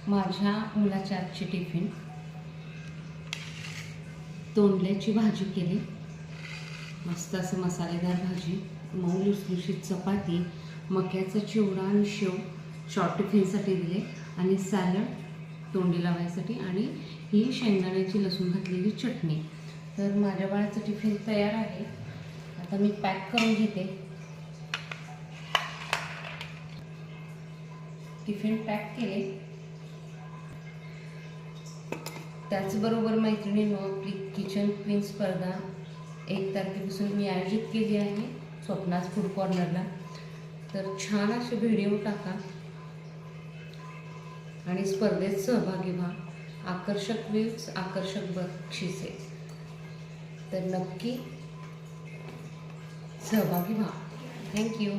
माझ्या मुलाच्या आजची टिफिन तोंडल्याची भाजी केली, मस्त असं मसालेदार भाजी, मऊ लुसलुशीत चपाती, मक्याचा चिवडा आणि शेव शॉर्ट टिफिनसाठी दिले आणि सॅलड तोंडी लावायसाठी आणि ही शेंगदाण्याची लसूण घातलेली चटणी. तर माझ्या बाळाचं टिफिन तयार आहे. आता मी पॅक करून घेते. टिफिन पॅक केले. त्याचबरोबर मैत्रिणींनो, आपली किचन क्वीन स्पर्धा 1 तारखेपासून मी आयोजित केली आहे स्वप्नाज फूड कॉर्नरला. तर छान असे व्हिडिओ टाका आणि स्पर्धेत सहभागी व्हा. आकर्षक व्ह्यूज, आकर्षक बक्षिसे. तर नक्की सहभागी व्हा. थँक्यू.